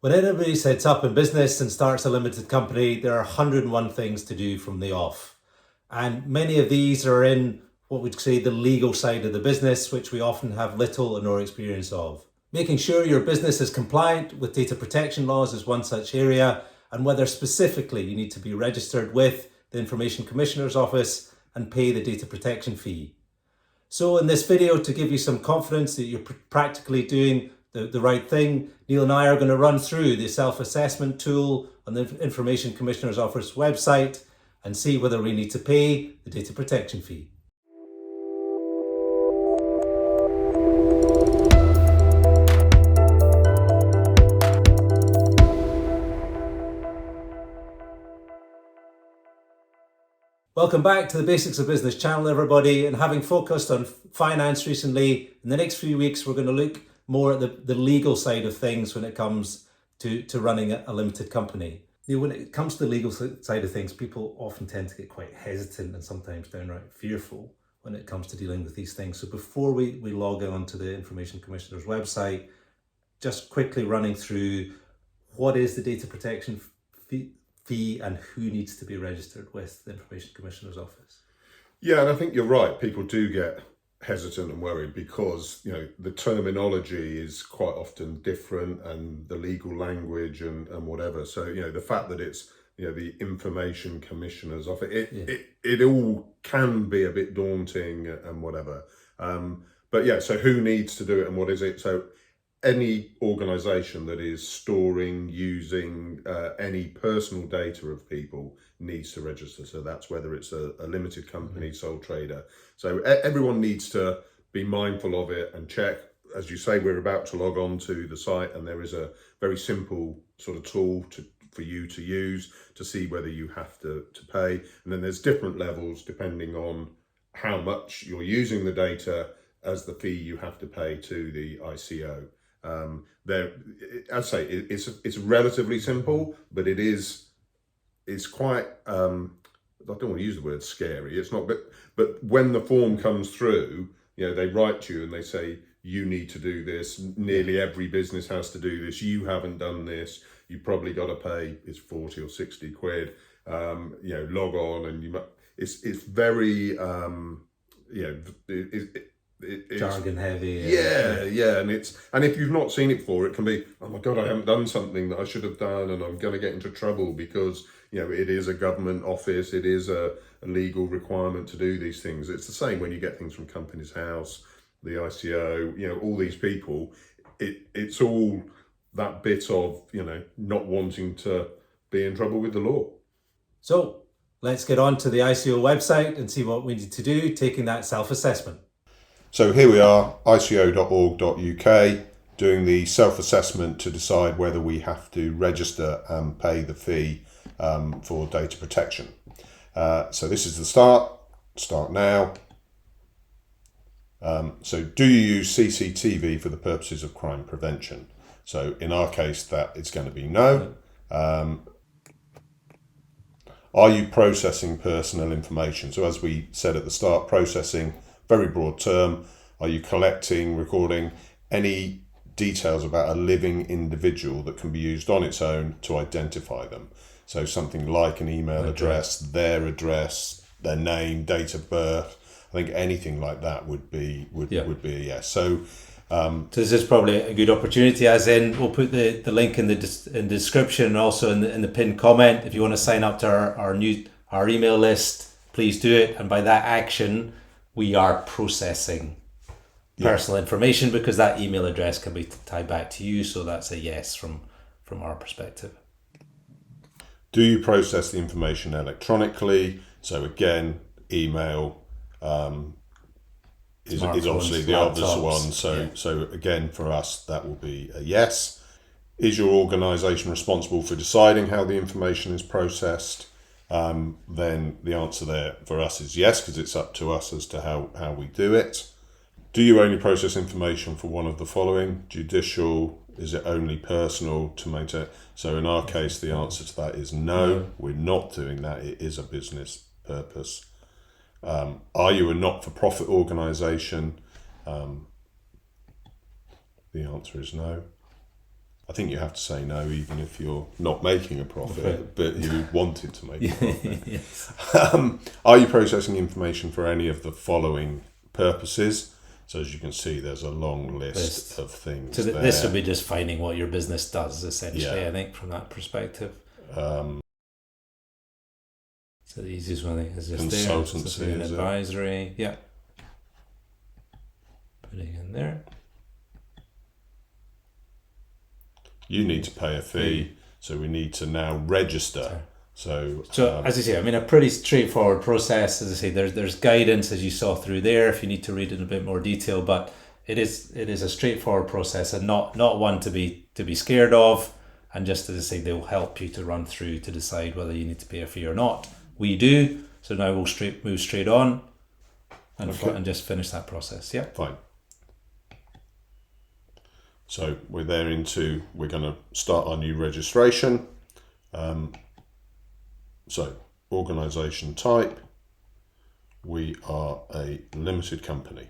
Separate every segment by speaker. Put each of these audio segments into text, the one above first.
Speaker 1: When anybody sets up in business and starts a limited company, there are 101 things to do from the off. And many of these are in what we'd say the legal side of the business, which we often have little or no experience of. Making sure your business is compliant with data protection laws is one such area, and whether specifically you need to be registered with the Information Commissioner's Office and pay the data protection fee. So in this video, to give you some confidence that you're practically doing the right thing, Neil and I are going to run through the self-assessment tool on the Information Commissioner's Office website and see whether we need to pay the data protection fee. Welcome back to the Basics of Business channel, everybody. And having focused on finance recently, in the next few weeks, we're going to look more at the legal side of things when it comes to running a limited company. You know, when it comes to the legal side of things, people often tend to get quite hesitant and sometimes downright fearful when it comes to dealing with these things. So before we log on to the Information Commissioner's website, just quickly running through what is the data protection fee and who needs to be registered with the Information Commissioner's Office.
Speaker 2: Yeah, and I think you're right. People do get hesitant and worried because, the terminology is quite often different and the legal language and whatever. So, the fact that it's, the Information Commissioner's Office, it all can be a bit daunting and whatever. But yeah, so who needs to do it and what is it? So any organisation that is storing, using any personal data of people needs to register. So that's whether it's a limited company, sole trader. So everyone needs to be mindful of it and check. As you say, we're about to log on to the site and there is a very simple sort of tool for you to use to see whether you have to pay. And then there's different levels depending on how much you're using the data as the fee you have to pay to the ICO. I'd say it's relatively simple, but it's quite, I don't want to use the word scary. It's not, but when the form comes through, they write to you and they say, you need to do this. Nearly every business has to do this. You haven't done this. You probably got to pay, it's 40 or 60 quid, log on and it's very, it's
Speaker 1: jargon heavy.
Speaker 2: Yeah, and if you've not seen it before, it can be, oh my God, I haven't done something that I should have done, and I'm going to get into trouble because it is a government office, it is a legal requirement to do these things. It's the same when you get things from Companies House, the ICO, all these people. It's all that bit of not wanting to be in trouble with the law.
Speaker 1: So let's get on to the ICO website and see what we need to do, taking that self-assessment.
Speaker 2: So here we are, ico.org.uk, doing the self-assessment to decide whether we have to register and pay the fee for data protection. So this is the start now. So do you use CCTV for the purposes of crime prevention? So in our case, that it's going to be no. Are you processing personal information? So as we said at the start, processing, very broad term. Are you collecting, recording any details about a living individual that can be used on its own to identify them? So something like an email address, their name, date of birth. I think anything like that would be a yes. So
Speaker 1: this is probably a good opportunity, as in we'll put the link in the description and also in the pinned comment. If you want to sign up to our email list, please do it. And by that action, we are processing personal information because that email address can be tied back to you. So that's a yes from our perspective.
Speaker 2: Do you process the information electronically? So again, email is obviously the obvious one. So again, for us, that will be a yes. Is your organisation responsible for deciding how the information is processed? Then the answer there for us is yes, because it's up to us as to how we do it. Do you only process information for one of the following? Judicial, is it only personal to maintain? So in our case, the answer to that is no, we're not doing that. It is a business purpose. Are you a not-for-profit organisation? The answer is no. I think you have to say no even if you're not making a profit, but you wanted to make a profit.
Speaker 1: Yes.
Speaker 2: Are you processing information for any of the following purposes? So as you can see, there's a long list of things.
Speaker 1: So this would be just finding what your business does, essentially,
Speaker 2: Yeah.
Speaker 1: I think, from that perspective. So the easiest one, I think, is just
Speaker 2: Consultancy,
Speaker 1: there.
Speaker 2: is it?
Speaker 1: Advisory, yeah. Putting in there.
Speaker 2: You need to pay a fee, so we need to now register. So
Speaker 1: as I say, I mean, a pretty straightforward process. As I say, there's guidance, as you saw through there, if you need to read it in a bit more detail. But it is a straightforward process, and not one to be scared of. And just as I say, they'll help you to run through to decide whether you need to pay a fee or not. We do. So now we'll move straight on, and just finish that process. Yeah.
Speaker 2: fine. So we're going to start our new registration. So organisation type, we are a limited company.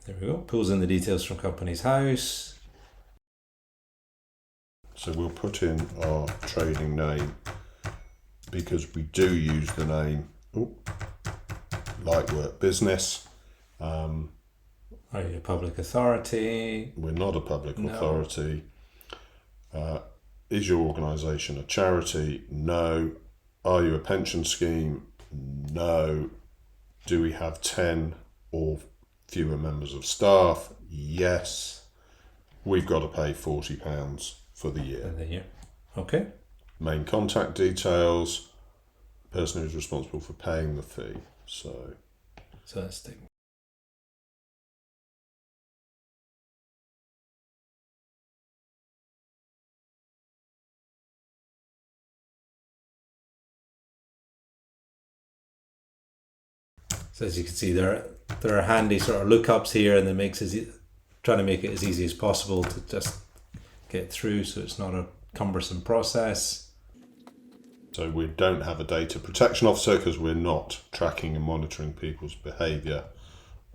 Speaker 1: There we go. Pulls in the details from Company's House.
Speaker 2: So we'll put in our trading name because we do use the name Lightwork Business.
Speaker 1: Are you a public authority?
Speaker 2: We're not a public authority. Is your organisation a charity? No. Are you a pension scheme? No. Do we have 10 or fewer members of staff? Yes. We've got to pay £40 for the year.
Speaker 1: Okay.
Speaker 2: Main contact details, person who's responsible for paying the fee. So
Speaker 1: let's take. So as you can see, there are handy sort of lookups here, and it makes trying to make it as easy as possible to just get through, so it's not a cumbersome process.
Speaker 2: So we don't have a data protection officer because we're not tracking and monitoring people's behaviour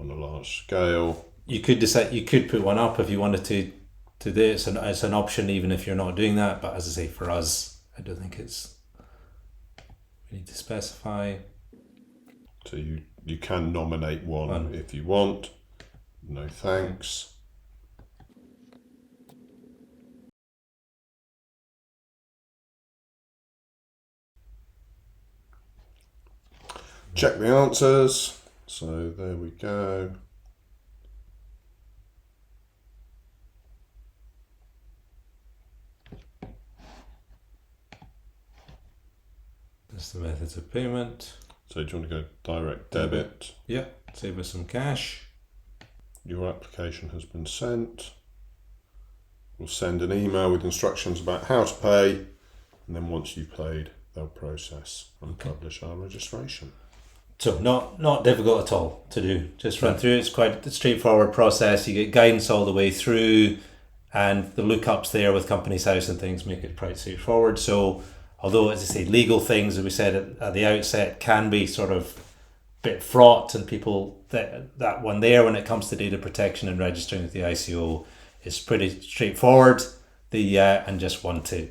Speaker 2: on a large scale.
Speaker 1: You could decide, you could put one up if you wanted to do this, and it's an option even if you're not doing that. But as I say, for us, I don't think we need to specify.
Speaker 2: So you can nominate one if you want. No thanks. Check the answers. So there we go.
Speaker 1: That's the methods of payment.
Speaker 2: So do you want to go direct debit?
Speaker 1: Yeah, save us some cash.
Speaker 2: Your application has been sent. We'll send an email with instructions about how to pay, and then once you've paid, they'll process and publish our registration.
Speaker 1: So not difficult at all to do. Just run through. It's quite a straightforward process. You get guidance all the way through, and the lookups there with Company's House and things make it quite straightforward. So although, as I say, legal things, as we said at the outset, can be sort of a bit fraught, and people that one there when it comes to data protection and registering with the ICO is pretty straightforward. And just one to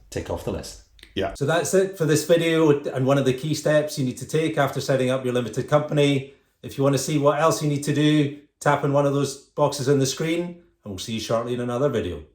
Speaker 1: tick off the list.
Speaker 2: Yeah.
Speaker 1: So that's it for this video, and one of the key steps you need to take after setting up your limited company. If you want to see what else you need to do, tap on one of those boxes on the screen, and we'll see you shortly in another video.